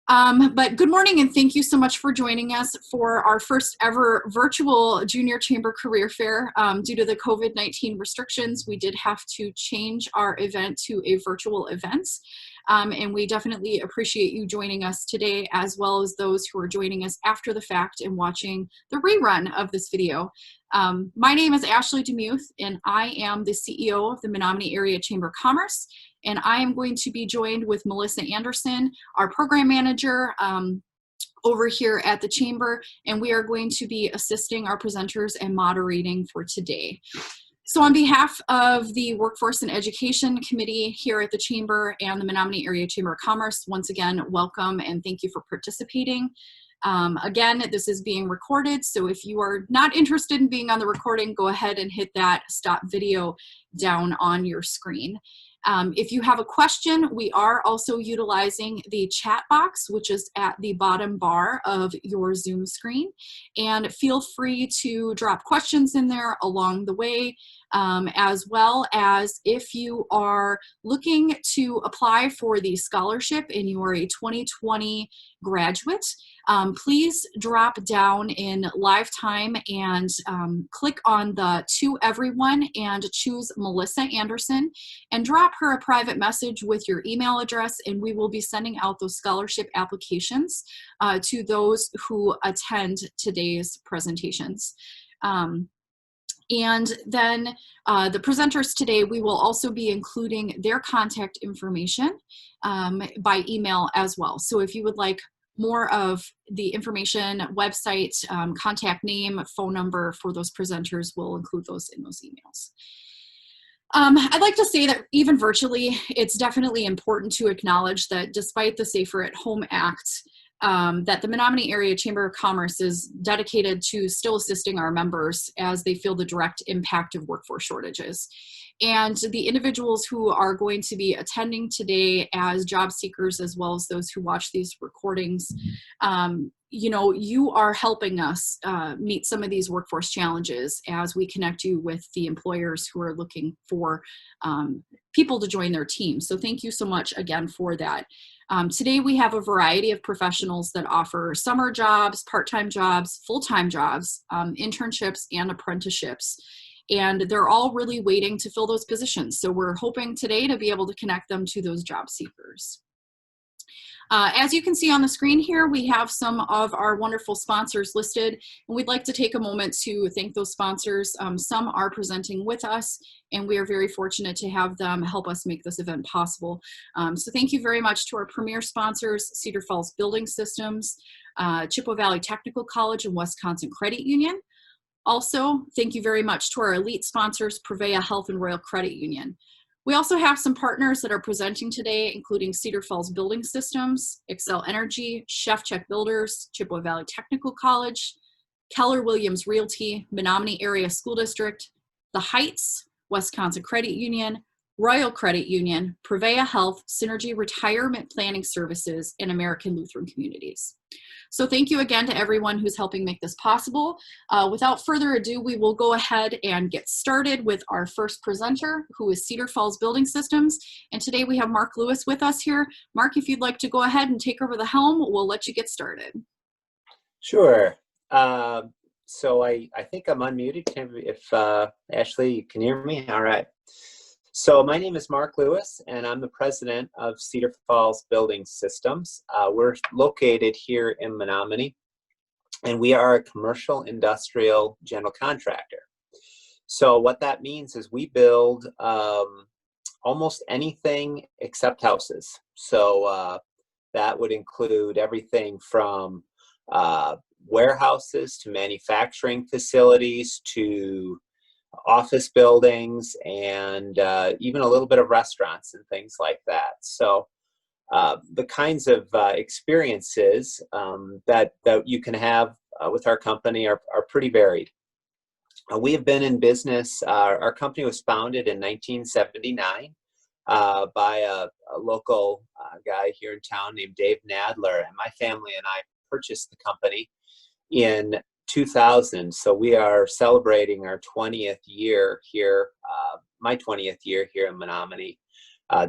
But good morning and thank you so much for joining us for our first ever virtual Junior Chamber Career Fair. Due to the COVID-19 restrictions, we did have to change our event to a virtual event. And we definitely appreciate you joining us today, as well as those who are joining us after the fact and watching the rerun of this video. My name is Ashley Demuth, and I am the CEO of the Menominee Area Chamber of Commerce. And I am going to be joined with Melissa Anderson, our program manager over here at the Chamber, and we are going to be assisting our presenters and moderating for today. So on behalf of the Workforce and Education Committee here at the Chamber and the Menominee Area Chamber of Commerce, once again, welcome and thank you for participating. Again, this is being recorded, so if you are not interested in being on the recording, go ahead and hit that stop video down on your screen. If you have a question, we are also utilizing the chat box, which is at the bottom bar of your Zoom screen. And feel free to drop questions in there along the way, as well as if you are looking to apply for the scholarship and you are a 2020 graduate, please drop down in live time and click on the To Everyone and choose Melissa Anderson and drop her a private message with your email address, and we will be sending out those scholarship applications to those who attend today's presentations. And then the presenters today, we will also be including their contact information by email as well. So if you would like more of the information, website, contact name, phone number for those presenters, we'll include those in those emails. I'd like to say that even virtually, it's definitely important to acknowledge that despite the Safer at Home Act, that the Menominee Area Chamber of Commerce is dedicated to still assisting our members as they feel the direct impact of workforce shortages. And the individuals who are going to be attending today as job seekers, as well as those who watch these recordings, you know, you are helping us meet some of these workforce challenges as we connect you with the employers who are looking for people to join their team. So thank you so much again for that. Today we have a variety of professionals that offer summer jobs, part-time jobs, full-time jobs, internships, and apprenticeships. And they're all really waiting to fill those positions. So we're hoping today to be able to connect them to those job seekers. As you can see on the screen here, we have some of our wonderful sponsors listed, and we'd like to take a moment to thank those sponsors. Some are presenting with us, and we are very fortunate to have them help us make this event possible. So thank you very much to our premier sponsors, Cedar Falls Building Systems, Chippewa Valley Technical College, and Wisconsin Credit Union. Also, thank you very much to our elite sponsors, Prevea Health and Royal Credit Union. We also have some partners that are presenting today, including Cedar Falls Building Systems, Xcel Energy, Shefchik Builders, Chippewa Valley Technical College, Keller Williams Realty, Menominee Area School District, The Heights, Wisconsin Credit Union, Royal Credit Union, Prevea Health, Synergy Retirement Planning Services, and American Lutheran Communities. So thank you again to everyone who's helping make this possible. Without further ado, we will go ahead and get started with our first presenter, who is Cedar Falls Building Systems. And today we have Mark Lewis with us here. Mark, if you'd like to go ahead and take over the helm, we'll let you get started. Sure. So I think I'm unmuted. If Ashley, you can hear me? All right. So my name is Mark Lewis, and I'm the president of Cedar Falls Building Systems. We're located here in Menominee, and we are a commercial industrial general contractor. So what that means is we build almost anything except houses. So that would include everything from warehouses to manufacturing facilities to office buildings, and even a little bit of restaurants and things like that. So the kinds of experiences that you can have with our company are pretty varied. We have been in business. Our company was founded in 1979 by a local guy here in town named Dave Nadler, and my family and I purchased the company in 2000. So we are celebrating our 20th year here, my 20th year here in Menominee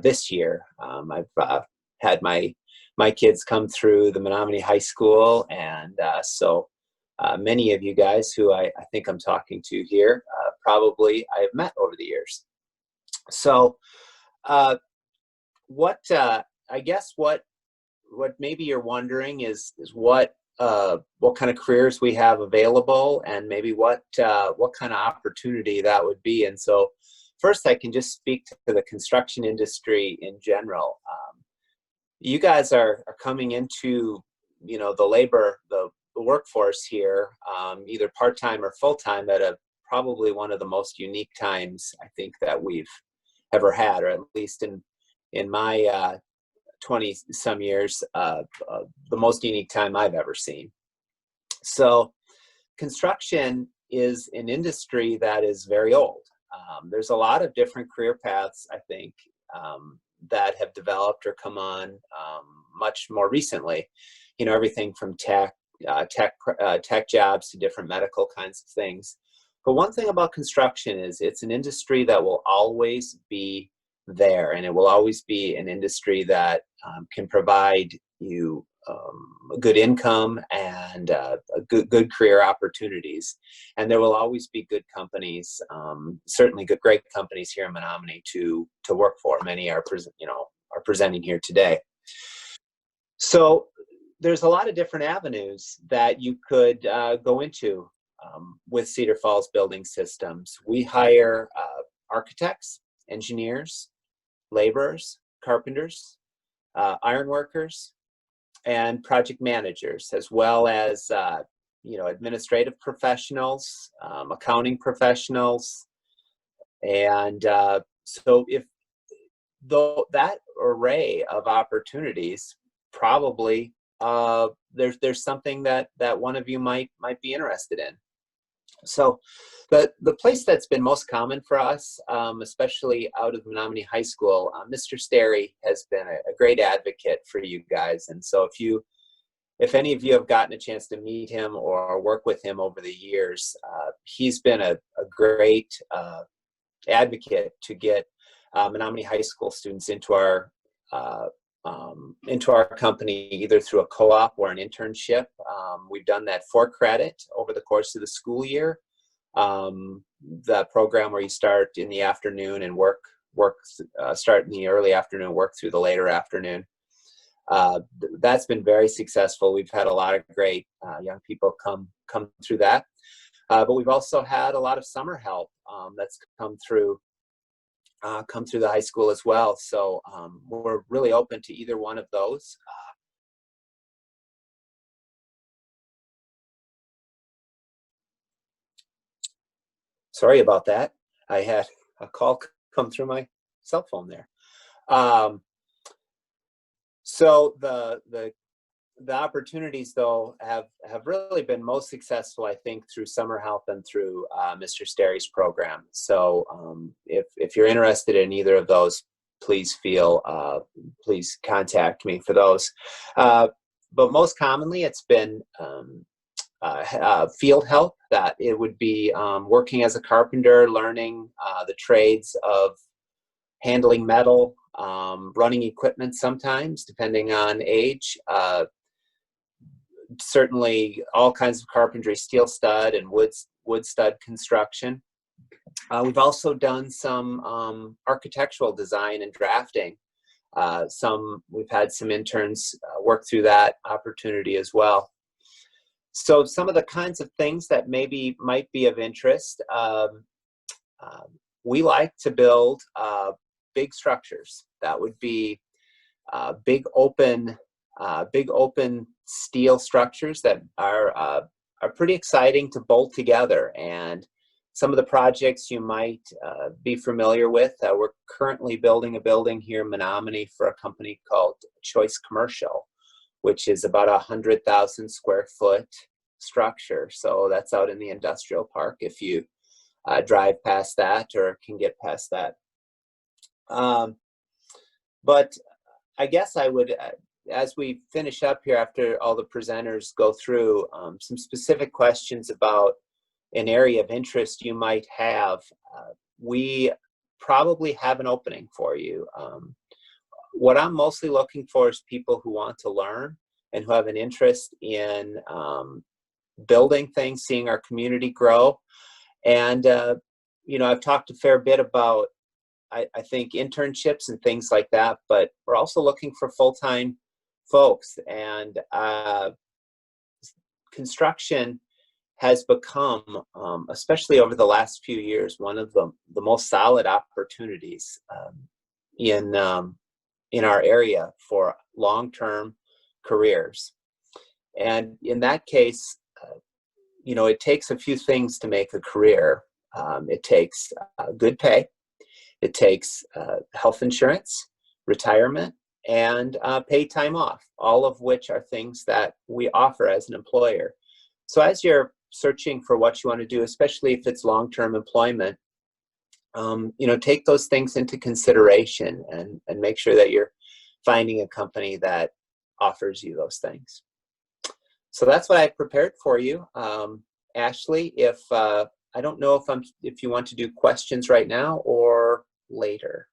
this year. I've had my my kids come through the Menominee High School, and so many of you guys who I think I'm talking to here probably I've met over the years. So what I guess what maybe you're wondering is what kind of careers we have available, and maybe what kind of opportunity that would be. And so first I can just speak to the construction industry in general. You guys are coming into, you know, the workforce here, either part-time or full-time, at probably one of the most unique times I think that we've ever had, or at least in my 20 some years, the most unique time I've ever seen. So construction is an industry that is very old. There's a lot of different career paths, I think, that have developed or come on much more recently. You know, everything from tech jobs to different medical kinds of things. But one thing about construction is it's an industry that will always be there, and it will always be an industry that can provide you a good income and good career opportunities. And there will always be good companies, certainly great companies here in Menominee to work for. Many are presenting here today. So there's a lot of different avenues that you could go into with Cedar Falls Building Systems. We hire architects, engineers, laborers, carpenters, ironworkers, and project managers, as well as administrative professionals, accounting professionals. And so if that array of opportunities, probably there's something that one of you might be interested in. So the place that's been most common for us, especially out of Menominee High School, Mr. Sterry has been a great advocate for you guys. And so if any of you have gotten a chance to meet him or work with him over the years, he's been a great advocate to get Menominee High School students into our company, either through a co-op or an internship. We've done that for credit over the course of the school year. The program where you start in the afternoon and start in the early afternoon, work through the later afternoon. That's been very successful. We've had a lot of great young people come through that. But we've also had a lot of summer help that's come through the high school as well. So we're really open to either one of those. Sorry about that. I had a call come through my cell phone there. So the opportunities, though, have really been most successful, I think, through summer help and through Mr. Sterry's program. So if you're interested in either of those, please contact me for those. But most commonly, it's been field help. That it would be working as a carpenter, learning the trades of handling metal, running equipment sometimes, depending on age. Certainly all kinds of carpentry, steel stud and wood stud construction. We've also done some architectural design and drafting. We've had some interns work through that opportunity as well. So some of the kinds of things that might be of interest, we like to build big structures. That would be big open steel structures that are pretty exciting to bolt together. And some of the projects you might be familiar with, we're currently building a building here in Menominee for a company called Choice Commercial, which is about 100,000 square foot structure. So that's out in the industrial park if you drive past that or can get past that. But I guess I would, as we finish up here after all the presenters go through, some specific questions about an area of interest you might have. We probably have an opening for you. what I'm mostly looking for is people who want to learn and who have an interest in building things, seeing our community grow. And, you know, I've talked a fair bit about, I think, internships and things like that, but we're also looking for full-time folks. And construction has become, especially over the last few years, one of the most solid opportunities in our area for long-term careers. And in that case, you know, it takes a few things to make a career. It takes good pay, it takes health insurance, retirement, and paid time off, all of which are things that we offer as an employer. So as you're searching for what you want to do, especially if it's long-term employment, you know, take those things into consideration and make sure that you're finding a company that offers you those things. So that's what I prepared for you. Ashley, if I don't know if you want to do questions right now or later.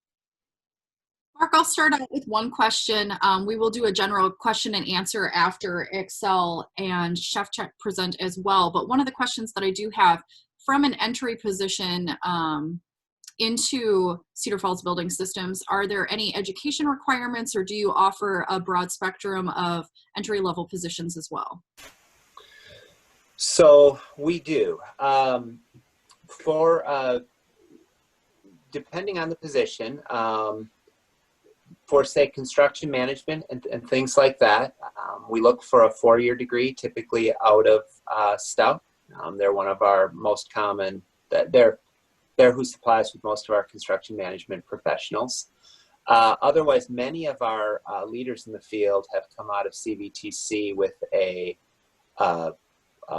Mark, I'll start out with one question. We will do a general question and answer after Xcel and Shefchik present as well. But one of the questions that I do have from an entry position into Cedar Falls Building Systems, are there any education requirements, or do you offer a broad spectrum of entry-level positions as well? So we do. Depending on the position, for, say, construction management and things like that, we look for a 4-year degree, typically out of Stout. They're one of our most common, they're who supplies with most of our construction management professionals. Otherwise, many of our leaders in the field have come out of CVTC with a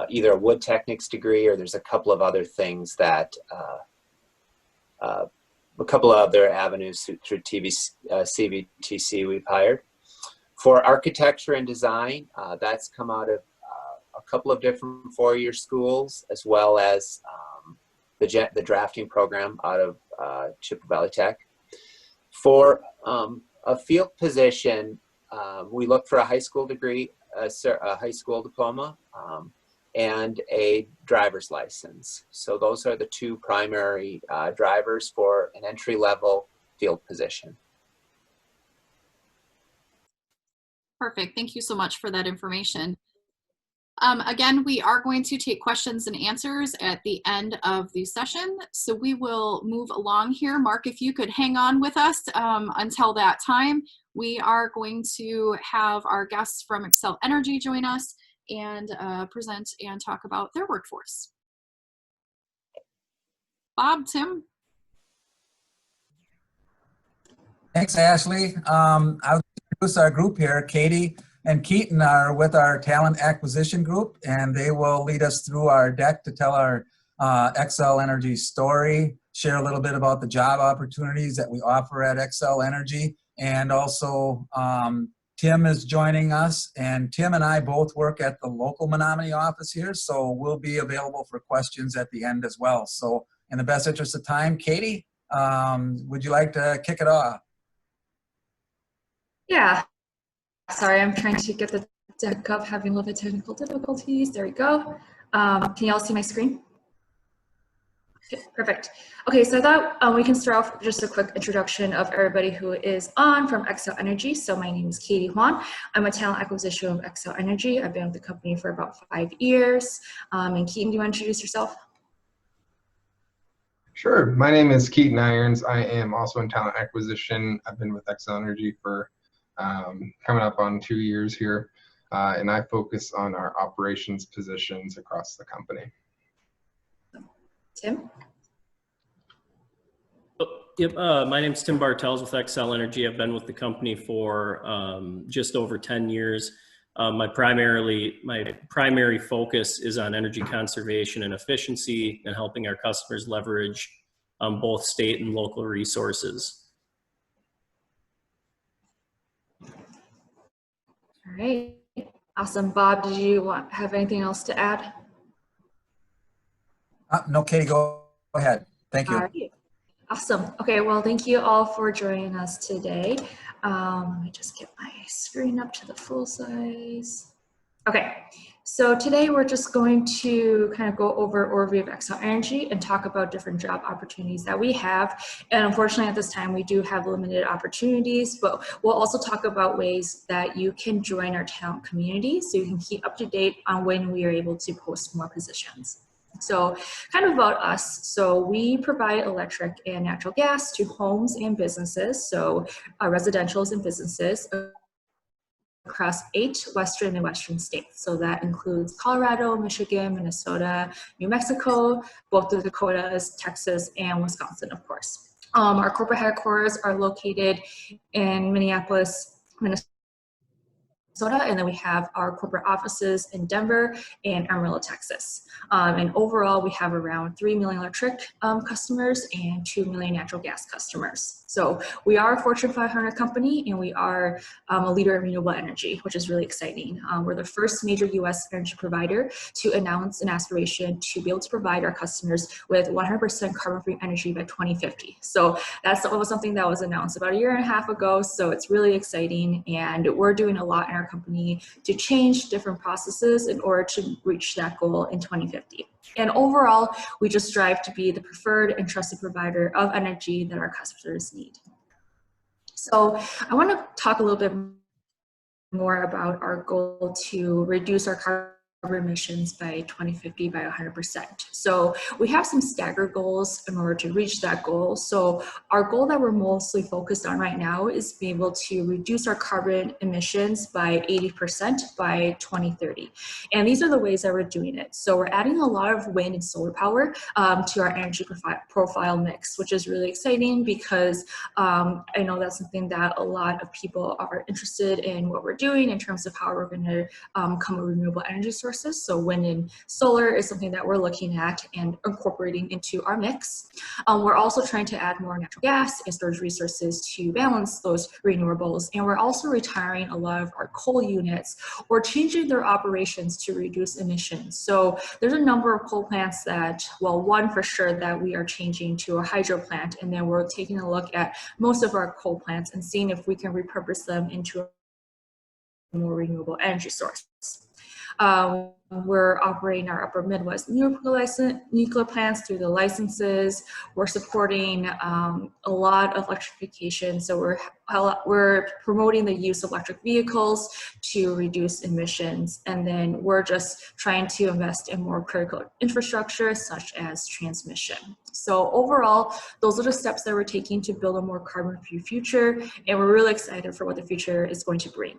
either a wood techniques degree, or there's a couple of other things that a couple of other avenues through CVTC we've hired. For architecture and design, that's come out of a couple of different 4-year schools, as well as the drafting program out of Chippewa Valley Tech. For a field position, we look for a high school degree, a high school diploma, and a driver's license. So those are the two primary drivers for an entry-level field position. Perfect. Thank you so much for that information. Again, we are going to take questions and answers at the end of the session, so we will move along here. Mark, if you could hang on with us until that time, we are going to have our guests from Xcel Energy join us and present and talk about their workforce. Bob, Tim? Thanks, Ashley. I'll introduce our group here. Katie and Keaton are with our talent acquisition group, and they will lead us through our deck to tell our Xcel Energy story, share a little bit about the job opportunities that we offer at Xcel Energy, and also Tim is joining us, and Tim and I both work at the local Menominee office here, so we'll be available for questions at the end as well. So in the best interest of time, Katie, would you like to kick it off? Yeah, sorry, I'm trying to get the deck up, having a little bit of technical difficulties. There we go. Can you all see my screen? Okay, perfect. Okay, so I thought we can start off with just a quick introduction of everybody who is on from Xcel Energy. So my name is Katie Huan. I'm a talent acquisition of Xcel Energy. I've been with the company for about 5 years. And Keaton, do you want to introduce yourself? Sure. My name is Keaton Irons. I am also in talent acquisition. I've been with Xcel Energy for coming up on 2 years here, and I focus on our operations positions across the company. Tim? Yep, my name's Tim Bartels with Xcel Energy. I've been with the company for just over 10 years. My primary focus is on energy conservation and efficiency and helping our customers leverage both state and local resources. All right, awesome. Bob, did you have anything else to add? No, Katie, go ahead. Thank you. All right. Awesome. Okay, well, thank you all for joining us today. Let me just get my screen up to the full size. Okay, so today we're just going to kind of go over overview of Xcel Energy and talk about different job opportunities that we have. And unfortunately at this time we do have limited opportunities, but we'll also talk about ways that you can join our talent community so you can keep up to date on when we are able to post more positions. So kind of about us. So we provide electric and natural gas to homes and businesses, so residentials and businesses across 8 western and western states. So that includes Colorado, Michigan, Minnesota, New Mexico, both the Dakotas, Texas, and Wisconsin, of course. Our corporate headquarters are located in Minneapolis, Minnesota, and then we have our corporate offices in Denver and Amarillo, Texas. And overall, we have around 3 million electric customers and 2 million natural gas customers. So we are a Fortune 500 company, and we are a leader in renewable energy, which is really exciting. We're the first major US energy provider to announce an aspiration to be able to provide our customers with 100% carbon-free energy by 2050. So that's something that was announced about 1.5 years ago. So it's really exciting, and we're doing a lot in our company to change different processes in order to reach that goal in 2050. And overall, we just strive to be the preferred and trusted provider of energy that our customers need. So I want to talk a little bit more about our goal to reduce our carbon emissions by 2050 by 100%. So we have some staggered goals in order to reach that goal. So our goal that we're mostly focused on right now is being able to reduce our carbon emissions by 80% by 2030. And these are the ways that we're doing it. So we're adding a lot of wind and solar power to our energy profile mix, which is really exciting because I know that's something that a lot of people are interested in what we're doing in terms of how we're going to come with renewable energy sources. So wind and solar is something that we're looking at and incorporating into our mix. We're also trying to add more natural gas and storage resources to balance those renewables. And we're also retiring a lot of our coal units or changing their operations to reduce emissions. So there's a number of coal plants that, well, one for sure that we are changing to a hydro plant, and then we're taking a look at most of our coal plants and seeing if we can repurpose them into a more renewable energy source. We're operating our upper Midwest nuclear plants through the licenses. We're supporting a lot of electrification. So we're promoting the use of electric vehicles to reduce emissions. And then we're just trying to invest in more critical infrastructure such as transmission. So overall, those are the steps that we're taking to build a more carbon-free future. And we're really excited for what the future is going to bring.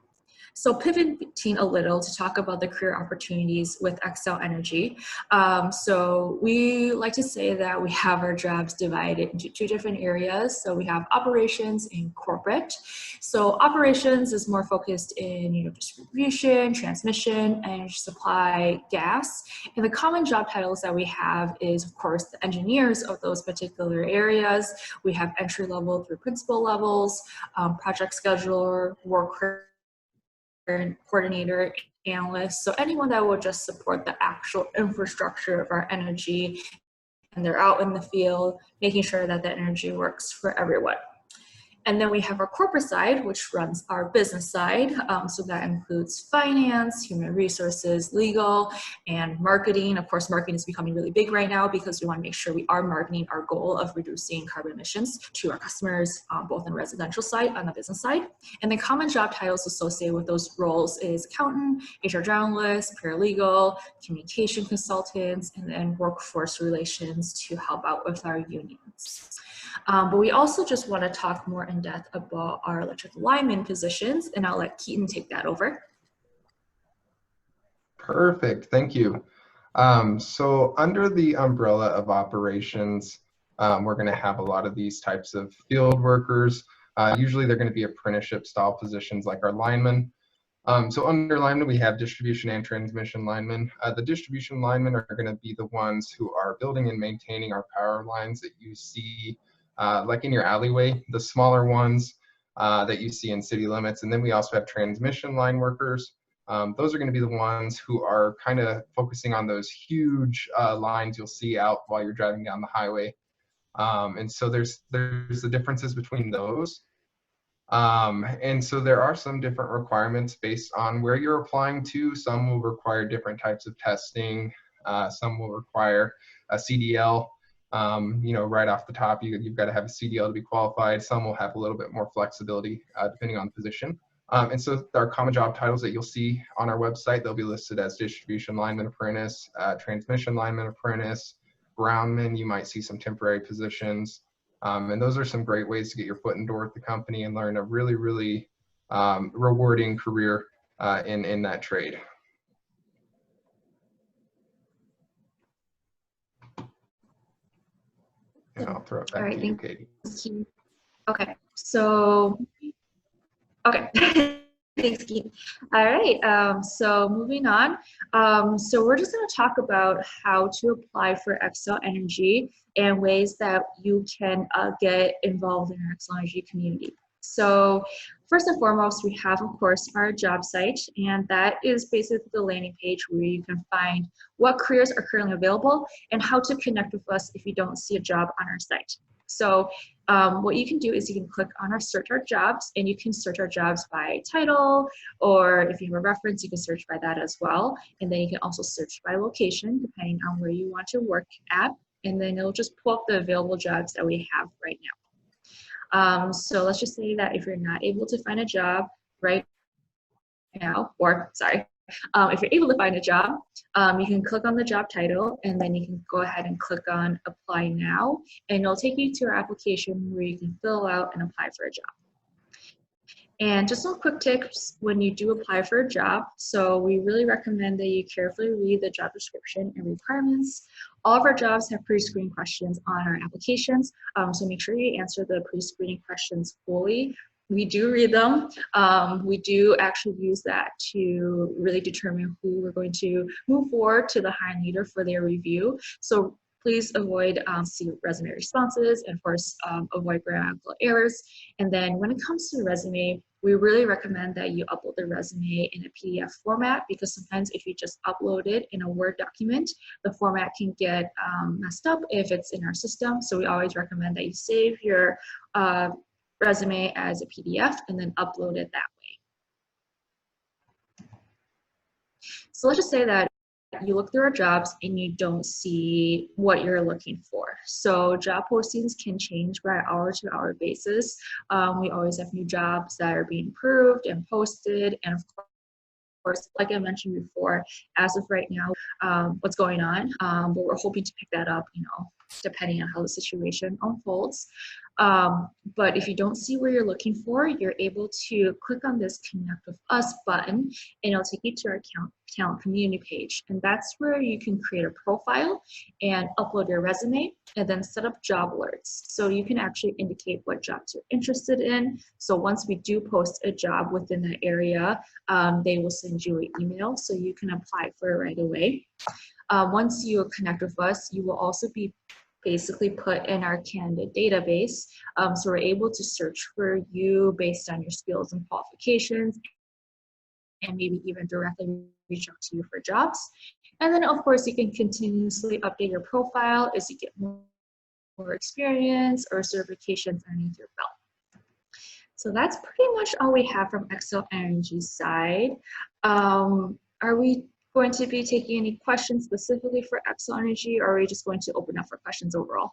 So pivoting a little to talk about the career opportunities with Xcel Energy. So we like to say that we have our jobs divided into 2 different areas. So we have operations and corporate. So operations is more focused in distribution, transmission, energy supply, gas. And the common job titles that we have is, of course, the engineers of those particular areas. We have entry level through principal levels, project scheduler, work coordinator, analyst, so anyone that will just support the actual infrastructure of our energy, and they're out in the field making sure that the energy works for everyone. And then we have our corporate side, which runs our business side. So that includes finance, human resources, legal, and marketing. Of course, marketing is becoming really big right now because we want to make sure we are marketing our goal of reducing carbon emissions to our customers, both on the residential side and on the business side. And the common job titles associated with those roles is accountant, HR generalist, paralegal, communication consultants, and then workforce relations to help out with our unions. But we also just want to talk more in depth about our electric lineman positions, and I'll let Keaton take that over. Perfect, thank you. So under the umbrella of operations, we're going to have a lot of these types of field workers. Usually they're going to be apprenticeship style positions like our linemen. So under linemen, we have distribution and transmission linemen. The distribution linemen are going to be the ones who are building and maintaining our power lines that you see like in your alleyway, the smaller ones that you see in city limits. And then we also have transmission line workers. Those are going to be the ones who are kind of focusing on those huge lines you'll see out while you're driving down the highway. And so there's the differences between those. And so there are some different requirements based on where you're applying to. Some will require different types of testing. Some will require a CDL. Right off the top, you've got to have a CDL to be qualified. Some will have a little bit more flexibility depending on the position. And so our common job titles that you'll see on our website, they'll be listed as distribution lineman apprentice, transmission lineman apprentice, groundman. You might see some temporary positions. And those are some great ways to get your foot in the door at the company and learn a really, really rewarding career in that trade. And I'll throw it back to you, Katie. Okay, so, okay. Thanks, Keith. All right, so moving on. So we're just going to talk about how to apply for Xcel Energy and ways that you can get involved in our Xcel Energy community. So first and foremost, we have, of course, our job site, and that is basically the landing page where you can find what careers are currently available and how to connect with us if you don't see a job on our site. So what you can do is you can click on our search our jobs, and you can search our jobs by title, or if you have a reference, you can search by that as well. And then you can also search by location, depending on where you want to work at. And then it'll just pull up the available jobs that we have right now. So let's just say that if you're not able to find a job right now, or sorry, if you're able to find a job, you can click on the job title, and then you can go ahead and click on apply now, and it'll take you to our application where you can fill out and apply for a job. And just some quick tips when you do apply for a job. So we really recommend that you carefully read the job description and requirements. All of our jobs have pre-screening questions on our applications, so make sure you answer the pre-screening questions fully. We do read them. We do actually use that to really determine who we're going to move forward to the hiring leader for their review. So please avoid see resume responses, and of course avoid grammatical errors. And then when it comes to the resume, we really recommend that you upload the resume in a PDF format, because sometimes if you just upload it in a Word document, the format can get messed up if it's in our system. So we always recommend that you save your resume as a PDF and then upload it that way. So let's just say that you look through our jobs and you don't see what you're looking for. So job postings can change by hour-to-hour basis. We always have new jobs that are being approved and posted, and of course, like I mentioned before, as of right now, what's going on, but we're hoping to pick that up, depending on how the situation unfolds. But if you don't see where you're looking for, you're able to click on this Connect with Us button, and it'll take you to our talent community page. And that's where you can create a profile and upload your resume, and then set up job alerts. So you can actually indicate what jobs you're interested in. So once we do post a job within that area, they will send you an email so you can apply for it right away. Once you connect with us, you will also be basically put in our candidate database. So we're able to search for you based on your skills and qualifications, and maybe even directly reach out to you for jobs. And then of course you can continuously update your profile as you get more experience or certifications underneath your belt. So that's pretty much all we have from Xcel Energy's side. Are we going to be taking any questions specifically for Xcel Energy, or are we just going to open up for questions overall?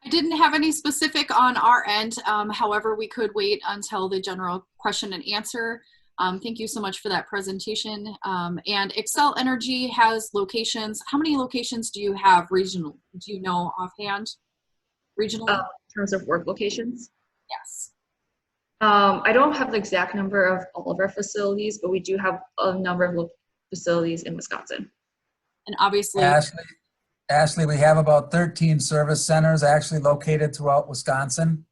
I didn't have any specific on our end. However, we could wait until the general question and answer. Thank you so much for that presentation. And Xcel Energy has locations. How many locations do you have regional? Do you know offhand? Regional? In terms of work locations? Yes. I don't have the exact number of all of our facilities, but we do have a number of facilities in Wisconsin. And obviously, Ashley, we have about 13 service centers actually located throughout Wisconsin.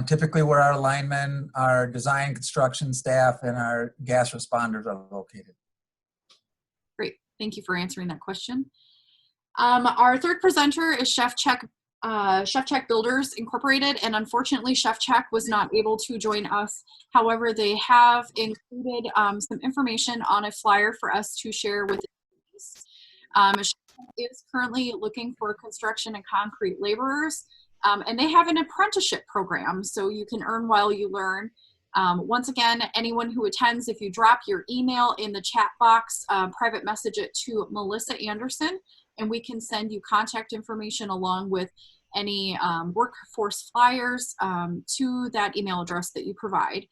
Typically where our linemen, our design construction staff, and our gas responders are located. great. Thank you for answering that question. Our third presenter is Shefchik Builders Incorporated, and unfortunately Shefchik was not able to join us. However, they have included some information on a flyer for us to share with Shefchik is currently looking for construction and concrete laborers. And they have an apprenticeship program, so you can earn while you learn. Once again, anyone who attends, if you drop your email in the chat box, private message it to Melissa Anderson, and we can send you contact information along with any workforce flyers to that email address that you provide.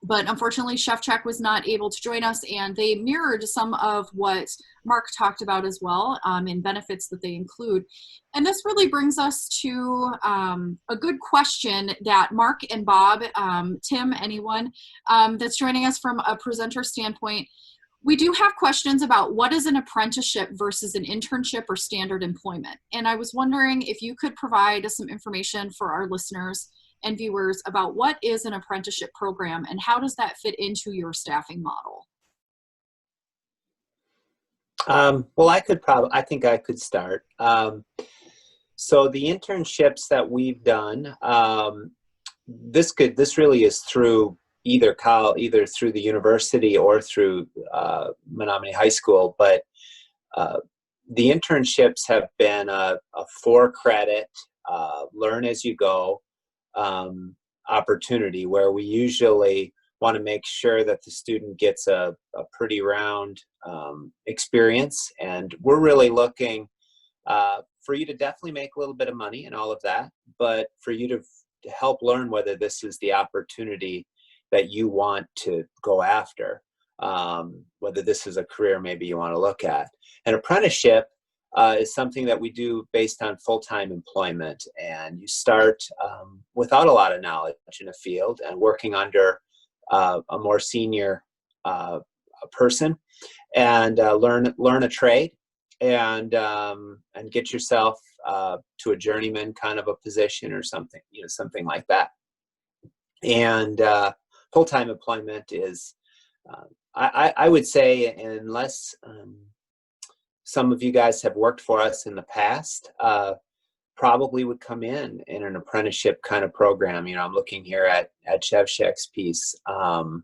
But unfortunately, Shefchik was not able to join us, and they mirrored some of what Mark talked about as well in benefits that they include. And this really brings us to a good question that Mark and Bob, Tim, anyone that's joining us from a presenter standpoint, we do have questions about what is an apprenticeship versus an internship or standard employment. And I was wondering if you could provide us some information for our listeners and viewers about what is an apprenticeship program and how does that fit into your staffing model? Well, I think I could start. So the internships that we've done, this really is through either through the university or through Menominee High School, but the internships have been a 4-credit, learn as you go opportunity, where we usually want to make sure that the student gets a pretty round experience. And we're really looking for you to definitely make a little bit of money and all of that, but for you to help learn whether this is the opportunity that you want to go after, whether this is a career maybe you want to look at. An apprenticeship is something that we do based on full-time employment, and you start without a lot of knowledge in a field and working under a more senior person, and learn a trade, and get yourself to a journeyman kind of a position or something, something like that. And full-time employment is, I would say, unless some of you guys have worked for us in the past, probably would come in an apprenticeship kind of program. I'm looking here at Shevchik's piece. I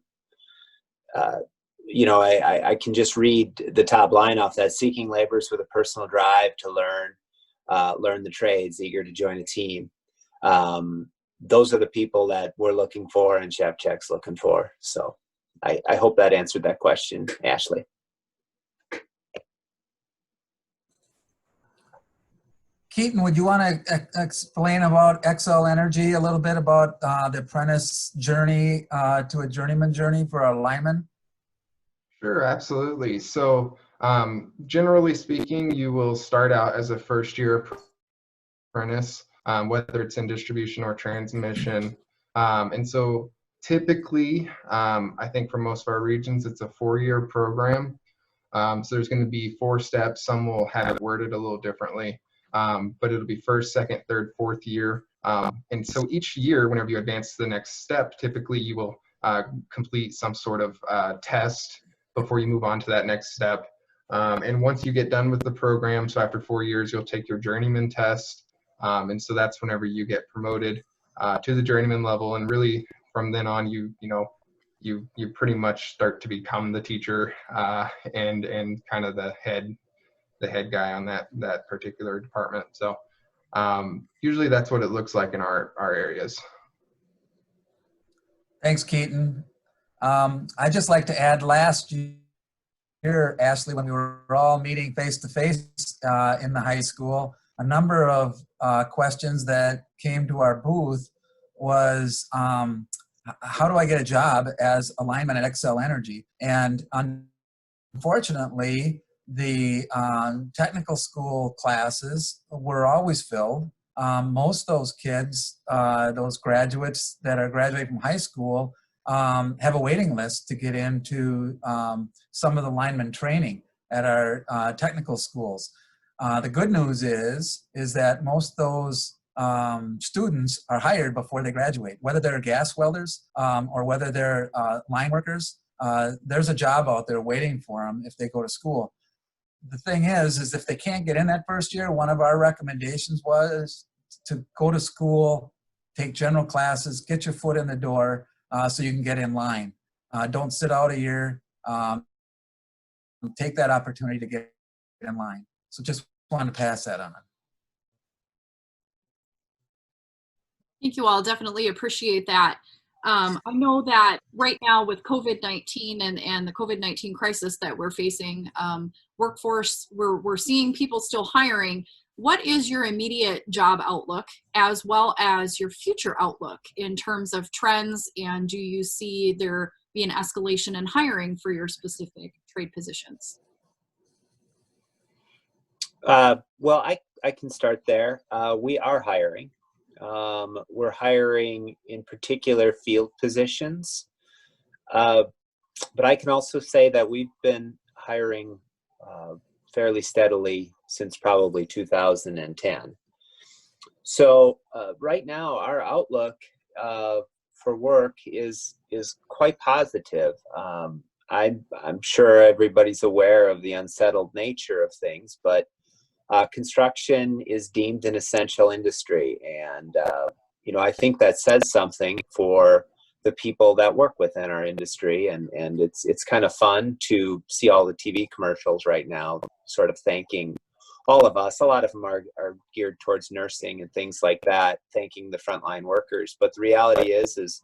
can just read the top line off that: seeking laborers with a personal drive to learn the trades, eager to join a team. Those are the people that we're looking for and Shevchik's looking for. So I hope that answered that question, Ashley. Keaton, would you want to explain about Xcel Energy, a little bit about the apprentice journey to a journeyman journey for a lineman? Sure, absolutely. So generally speaking, you will start out as a first-year apprentice, whether it's in distribution or transmission. And so typically, I think for most of our regions, it's a 4-year program. So there's going to be 4 steps. Some will have it worded a little differently. But it'll be first, second, third, fourth year. And so each year, whenever you advance to the next step, typically you will complete some sort of test before you move on to that next step. And once you get done with the program, so after 4 years, you'll take your journeyman test. And so that's whenever you get promoted to the journeyman level. And really from then on, you pretty much start to become the teacher and kind of the head guy on that particular department. So usually that's what it looks like in our areas. Thanks, Keaton. I'd just like to add, last year, Ashley, when we were all meeting face-to-face in the high school, a number of questions that came to our booth was, how do I get a job as a lineman at Xcel Energy? And unfortunately, the technical school classes were always filled. Most of those kids, those graduates that are graduating from high school, have a waiting list to get into some of the lineman training at our technical schools. The good news is that most of those students are hired before they graduate, whether they're gas welders or whether they're line workers. There's a job out there waiting for them if they go to school. The thing is if they can't get in that first year, one of our recommendations was to go to school, take general classes, get your foot in the door so you can get in line. Don't sit out a year. Take that opportunity to get in line. So just wanted to pass that on. Thank you all. Definitely appreciate that. I know that right now with COVID-19 and the COVID-19 crisis that we're facing, workforce, we're seeing people still hiring. What is your immediate job outlook as well as your future outlook in terms of trends? And do you see there be an escalation in hiring for your specific trade positions? Well, I can start there. We are hiring. We're hiring in particular field positions. But I can also say that we've been hiring fairly steadily since probably 2010. So right now, our outlook for work is quite positive. I'm sure everybody's aware of the unsettled nature of things, but construction is deemed an essential industry, and I think that says something for the people that work within our industry, and it's kind of fun to see all the TV commercials right now sort of thanking all of us. A lot of them are geared towards nursing and things like that, thanking the frontline workers. But the reality is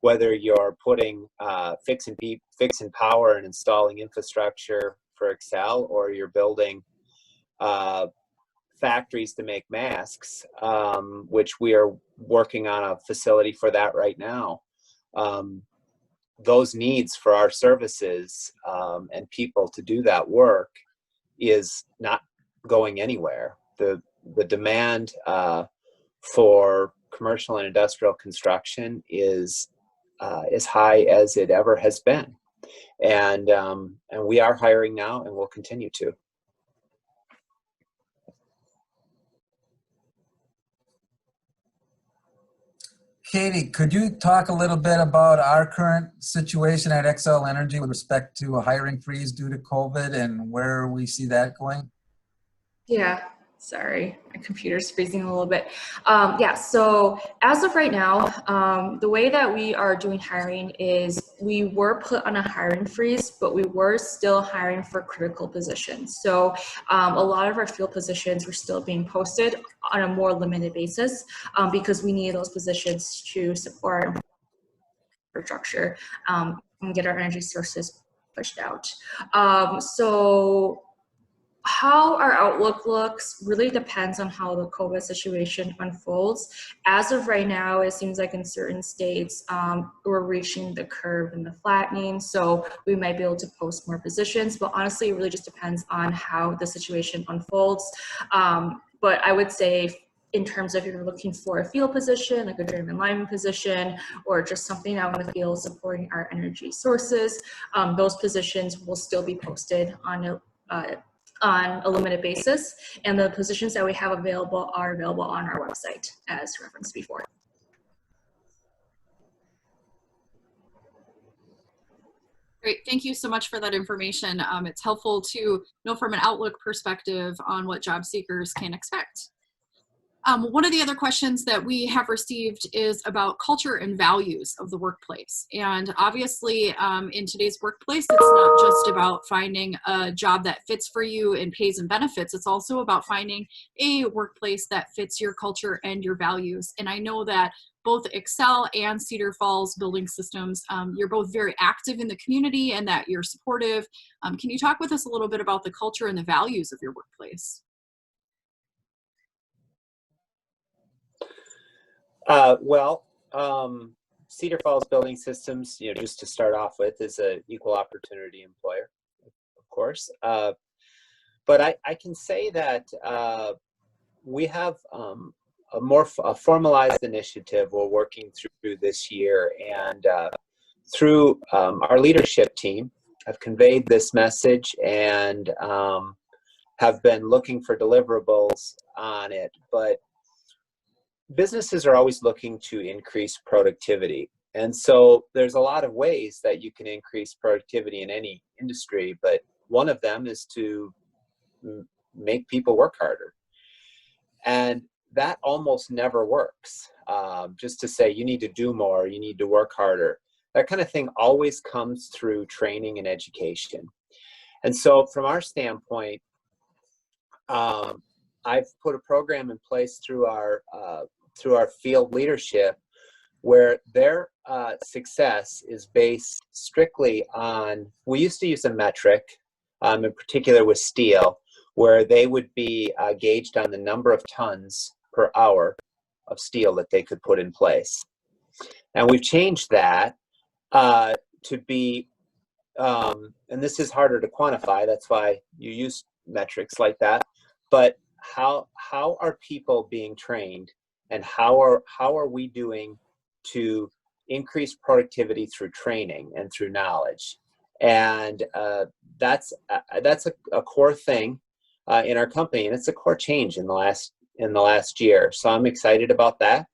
whether you're putting fixing power and installing infrastructure for Xcel, or you're building factories to make masks, which we are working on a facility for that right now. Those needs for our services and people to do that work is not going anywhere. The demand for commercial and industrial construction is as high as it ever has been, and we are hiring now, and we'll continue to. Katie, could you talk a little bit about our current situation at Xcel Energy with respect to a hiring freeze due to COVID and where we see that going? Yeah, sorry, my computer's freezing a little bit. Yeah, so as of right now, the way that we are doing hiring is we were put on a hiring freeze, but we were still hiring for critical positions. So a lot of our field positions were still being posted on a more limited basis because we need those positions to support our infrastructure and get our energy sources pushed out. So how our outlook looks really depends on how the COVID situation unfolds. As of right now, it seems like in certain states, we're reaching the curve and the flattening, so we might be able to post more positions, but honestly, it really just depends on how the situation unfolds. But I would say in terms of if you're looking for a field position, like a journeyman lineman position, or just something out in the field supporting our energy sources, those positions will still be posted on a limited basis, and the positions that we have available are available on our website as referenced before. Great, thank you so much for that information. It's helpful to know from an outlook perspective on what job seekers can expect. One of the other questions that we have received is about culture and values of the workplace. And obviously, in today's workplace, it's not just about finding a job that fits for you and pays and benefits. It's also about finding a workplace that fits your culture and your values. And I know that both Xcel and Cedar Falls Building Systems, you're both very active in the community and that you're supportive. Can you talk with us a little bit about the culture and the values of your workplace? Cedar Falls Building Systems, just to start off with, is an equal opportunity employer, of course. But I can say that we have a formalized initiative we're working through this year, and through our leadership team, I've conveyed this message and have been looking for deliverables on it. But businesses are always looking to increase productivity. And so there's a lot of ways that you can increase productivity in any industry, but one of them is to make people work harder. And that almost never works. Just to say you need to do more, you need to work harder. That kind of thing always comes through training and education. And so from our standpoint, I've put a program in place through through our field leadership, where their success is based strictly on, we used to use a metric, in particular with steel, where they would be gauged on the number of tons per hour of steel that they could put in place. And we've changed that to be, and this is harder to quantify, that's why you use metrics like that, but how are people being trained, and how are we doing to increase productivity through training and through knowledge? And that's a core thing in our company, and it's a core change in the last year. So I'm excited about that.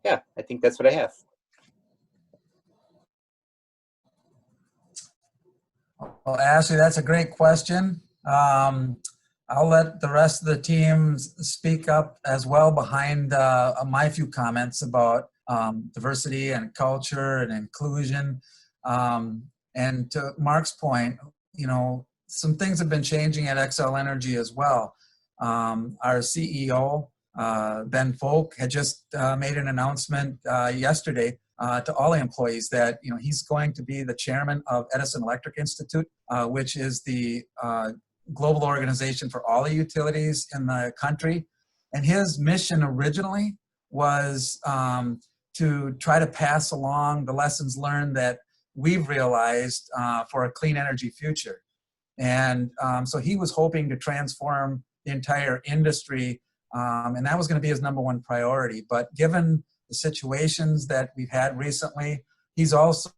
Yeah, I think that's what I have. Well, Ashley, that's a great question. I'll let the rest of the team speak up as well behind my few comments about diversity and culture and inclusion. And to Mark's point, you know, some things have been changing at Xcel Energy as well. Our CEO, Ben Folk, had just made an announcement yesterday to all the employees that, you know, he's going to be the chairman of Edison Electric Institute, which is the global organization for all the utilities in the country. And his mission originally was to try to pass along the lessons learned that we've realized for a clean energy future. And so he was hoping to transform the entire industry, and that was going to be his #1 priority. But given the situations that we've had recently, he's also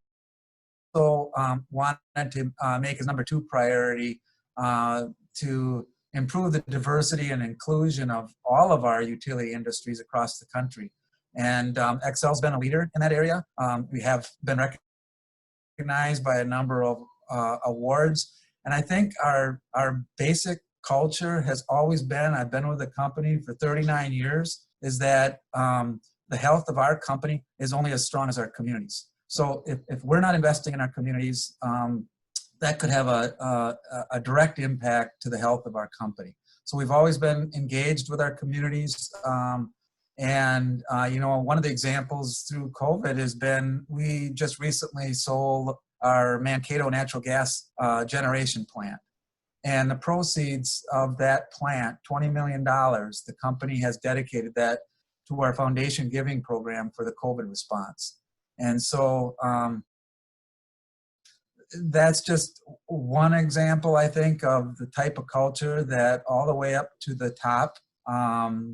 wanted to make his #2 priority to improve the diversity and inclusion of all of our utility industries across the country. And Xcel's been a leader in that area. We have been recognized by a number of awards. And I think our basic culture has always been, I've been with the company for 39 years, is that the health of our company is only as strong as our communities. So if we're not investing in our communities, that could have a direct impact to the health of our company. So we've always been engaged with our communities. You know, one of the examples through COVID has been, we just recently sold our Mankato natural gas generation plant. And the proceeds of that plant, $20 million, the company has dedicated that to our foundation giving program for the COVID response. And so that's just one example, I think, of the type of culture that all the way up to the top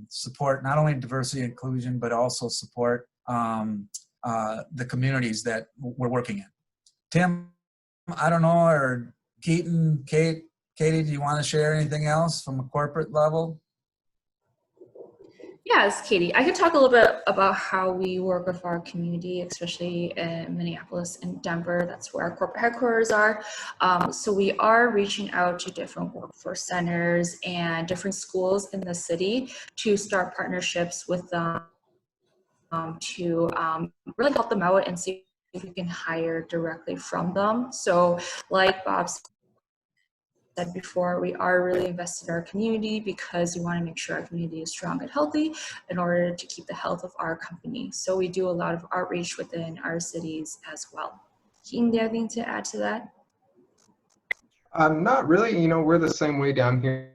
support not only diversity and inclusion, but also support the communities that we're working in. Tim, I don't know, or Keaton, Katie, do you want to share anything else from a corporate level? Yes, Katie. I could talk a little bit about how we work with our community, especially in Minneapolis and Denver. That's where our corporate headquarters are. So we are reaching out to different workforce centers and different schools in the city to start partnerships with them to really help them out and see if we can hire directly from them. So like Bob said before, we are really invested in our community because we want to make sure our community is strong and healthy in order to keep the health of our company. So we do a lot of outreach within our cities as well. Keaton, do you have anything to add to that? Not really. You know, we're the same way down here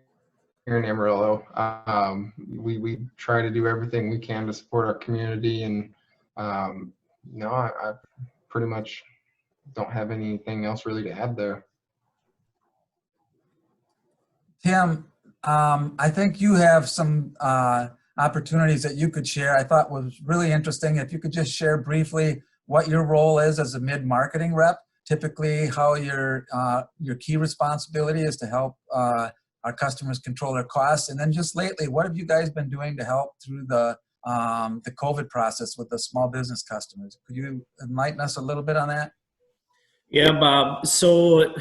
in Amarillo. We try to do everything we can to support our community, and no, I pretty much don't have anything else really to add there. Tim, I think you have some opportunities that you could share. I thought was really interesting. If you could just share briefly what your role is as a mid-marketing rep, typically how your key responsibility is to help our customers control their costs, and then just lately, what have you guys been doing to help through the COVID process with the small business customers? Could you enlighten us a little bit on that? Yeah, Bob. So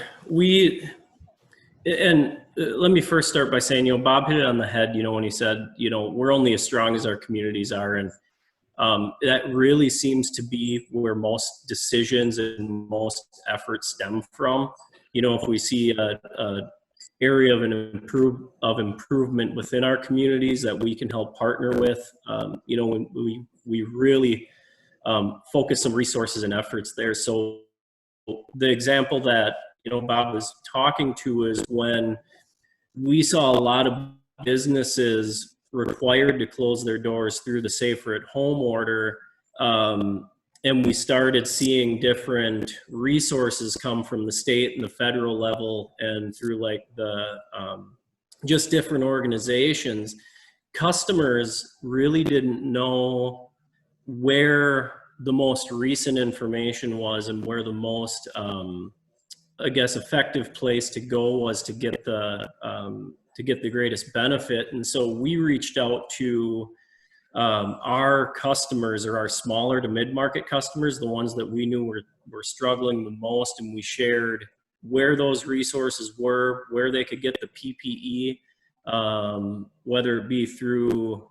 let me first start by saying, Bob hit it on the head, when he said, we're only as strong as our communities are. And that really seems to be where most decisions and most efforts stem from. If we see area of improvement within our communities that we can help partner with. You know, we really focus some resources and efforts there. So the example that, you know, Bob was talking to is when we saw a lot of businesses required to close their doors through the Safer at Home order. And we started seeing different resources come from the state and the federal level and through like the just different organizations. Customers really didn't know where the most recent information was and where the most I guess effective place to go was to get the greatest benefit. And so we reached out to our customers, or our smaller to mid-market customers, the ones that we knew were struggling the most, and we shared where those resources were, where they could get the PPE, whether it be through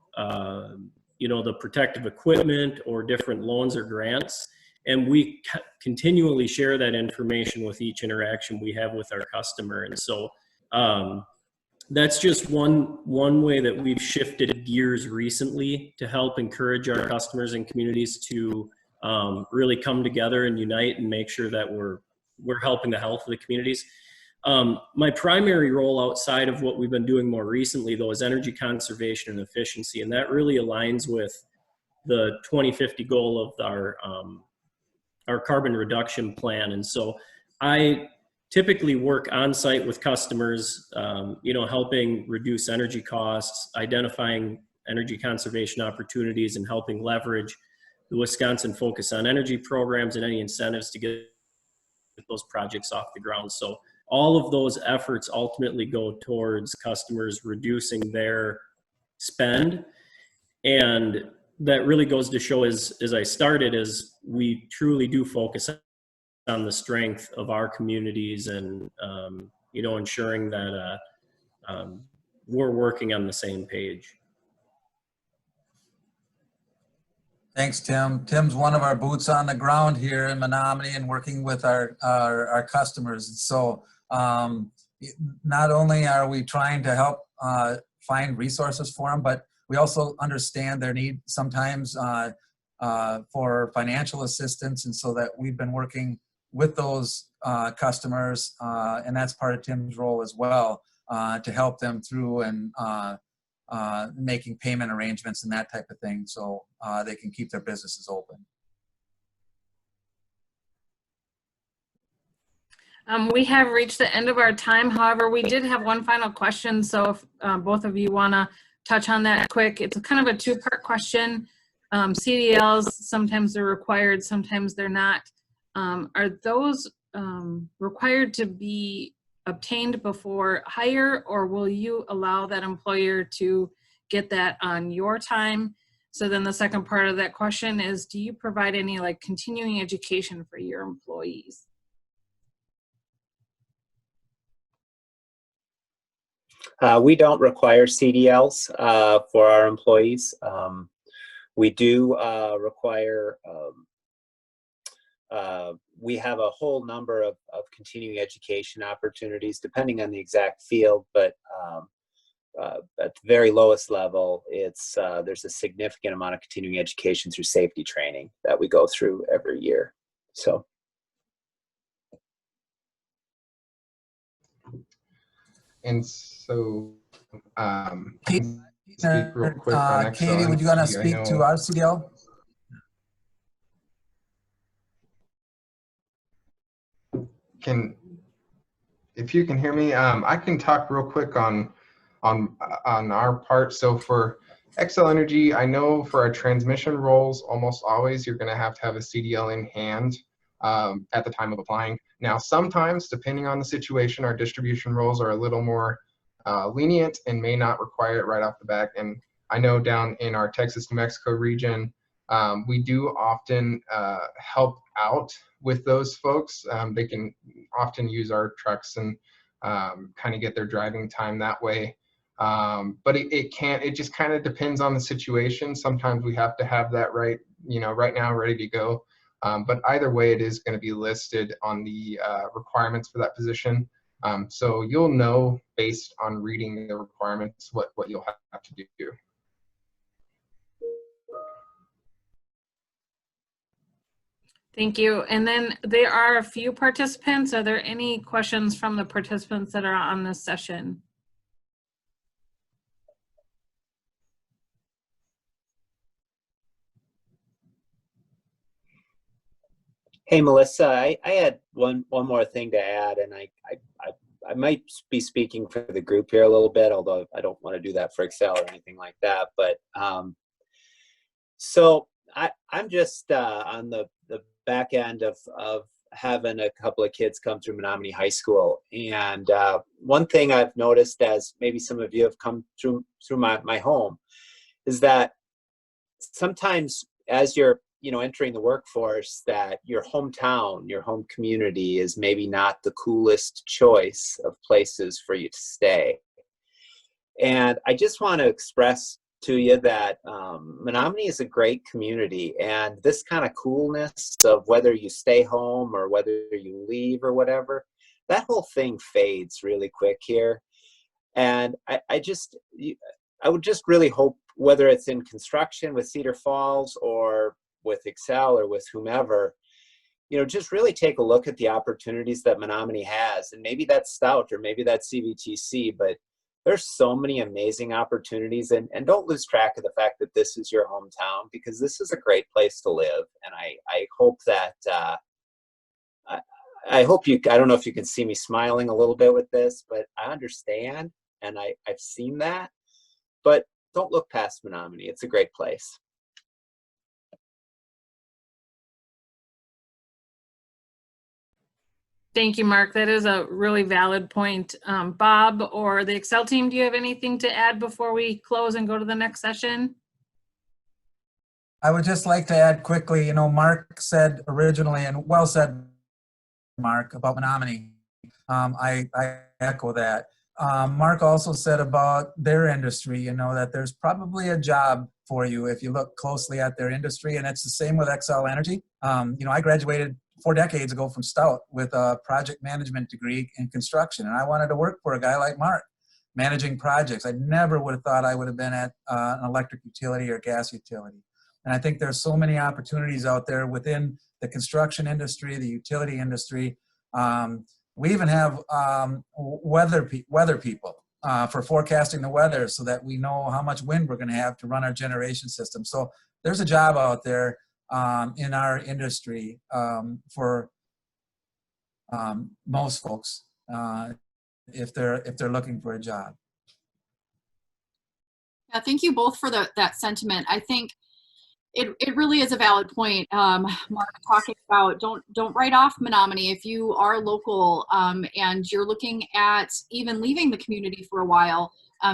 you know, the protective equipment or different loans or grants. And we continually share that information with each interaction we have with our customer. And so that's just one way that we've shifted gears recently to help encourage our customers and communities to really come together and unite and make sure that we're helping the health of the communities. My primary role outside of what we've been doing more recently, though, is energy conservation and efficiency, and that really aligns with the 2050 goal of our carbon reduction plan. And so I typically work on site with customers, you know, helping reduce energy costs, identifying energy conservation opportunities, and helping leverage the Wisconsin Focus on Energy programs and any incentives to get those projects off the ground. So all of those efforts ultimately go towards customers reducing their spend. And that really goes to show, as I started, is we truly do focus on the strength of our communities and, you know, ensuring that we're working on the same page. Thanks, Tim. Tim's one of our boots on the ground here in Menominee and working with our customers. So not only are we trying to help find resources for them, but we also understand their need sometimes for financial assistance. And so that we've been working with those customers, and that's part of Tim's role as well, to help them through and making payment arrangements and that type of thing, so they can keep their businesses open. We have reached the end of our time. However, we did have one final question. So if both of you want to touch on that quick, it's kind of a two-part question. CDLs, sometimes they're required, sometimes they're not. Are those required to be obtained before hire, or will you allow that employer to get that on your time? So then the second part of that question is, do you provide any like continuing education for your employees? We don't require CDLs for our employees. We do require, we have a whole number of continuing education opportunities depending on the exact field, but at the very lowest level, there's a significant amount of continuing education through safety training that we go through every year. So. And so, speak real quick on Xcel Katie, would you want to speak to our CDL? If you can hear me, I can talk real quick on our part. So for Xcel Energy, I know for our transmission roles, almost always you're going to have a CDL in hand at the time of applying. Now, sometimes, depending on the situation, our distribution roles are a little more lenient and may not require it right off the bat. And I know down in our Texas, New Mexico region, we do often help out with those folks. They can often use our trucks and kind of get their driving time that way. But it just kind of depends on the situation. Sometimes we have to have that right now ready to go. But either way, it is going to be listed on the requirements for that position. So you'll know based on reading the requirements what you'll have to do. Thank you. And then there are a few participants. Are there any questions from the participants that are on this session? Hey, Melissa, I had one more thing to add, and I might be speaking for the group here a little bit, although I don't want to do that for Xcel or anything like that. But so I'm just on the back end of having a couple of kids come through Menominee High School, and one thing I've noticed, as maybe some of you have come through my home, is that sometimes as you're entering the workforce, that your hometown, your home community is maybe not the coolest choice of places for you to stay. And I just want to express to you that Menominee is a great community, and this kind of coolness of whether you stay home or whether you leave or whatever, that whole thing fades really quick here. And I would just really hope, whether it's in construction with Cedar Falls or with Xcel or with whomever, just really take a look at the opportunities that Menominee has. And maybe that's Stout or maybe that's CVTC, but there's so many amazing opportunities, and don't lose track of the fact that this is your hometown, because this is a great place to live. And I hope that, I hope you, I don't know if you can see me smiling a little bit with this, but I understand, and I've seen that, but don't look past Menominee. It's a great place. Thank you, Mark. That is a really valid point. Bob or the Xcel team, do you have anything to add before we close and go to the next session? I would just like to add quickly, Mark said originally, and well said, Mark, about Menominee. I echo that. Mark also said about their industry, that there's probably a job for you if you look closely at their industry, and it's the same with Xcel Energy. I graduated 4 decades ago from Stout with a project management degree in construction, and I wanted to work for a guy like Mark, managing projects. I never would have thought I would have been at an electric utility or gas utility. And I think there's so many opportunities out there within the construction industry, the utility industry. We even have weather people for forecasting the weather so that we know how much wind we're going to have to run our generation system. So there's a job out there in our industry for most folks if they're looking for a job. Yeah, thank you both for that sentiment. I think it really is a valid point, Mark, talking about don't write off Menominee if you are local and you're looking at even leaving the community for a while.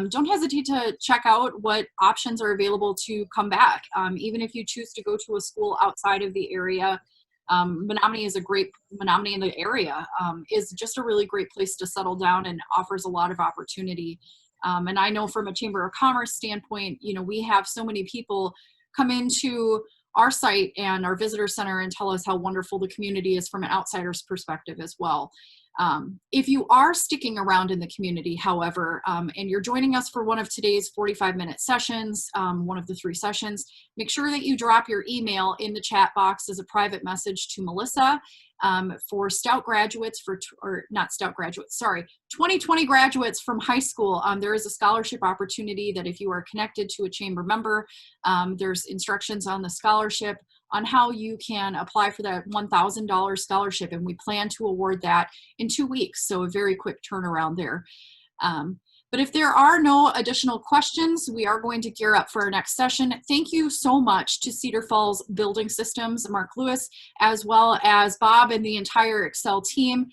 Don't hesitate to check out what options are available to come back. Even if you choose to go to a school outside of the area, Menominee in the area is just a really great place to settle down and offers a lot of opportunity. And I know from a Chamber of Commerce standpoint, we have so many people come into our site and our visitor center and tell us how wonderful the community is from an outsider's perspective as well. If you are sticking around in the community, however, and you're joining us for one of today's 45-minute sessions, one of the 3 sessions, make sure that you drop your email in the chat box as a private message to Melissa. For Stout graduates, 2020 graduates from high school, there is a scholarship opportunity that if you are connected to a chamber member, there's instructions on the scholarship on how you can apply for that $1,000 scholarship, and we plan to award that in 2 weeks, so a very quick turnaround there. But if there are no additional questions, we are going to gear up for our next session. Thank you so much to Cedar Falls Building Systems, Mark Lewis, as well as Bob and the entire Xcel team.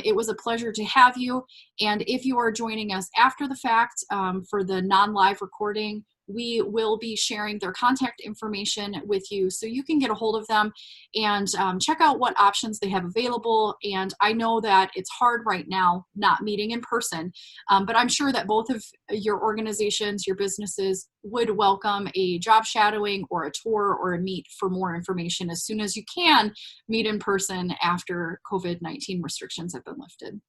It was a pleasure to have you. And if you are joining us after the fact for the non-live recording, we will be sharing their contact information with you so you can get a hold of them and check out what options they have available. And I know that it's hard right now not meeting in person, but I'm sure that both of your organizations, your businesses would welcome a job shadowing or a tour or a meet for more information as soon as you can meet in person after COVID-19 restrictions have been lifted.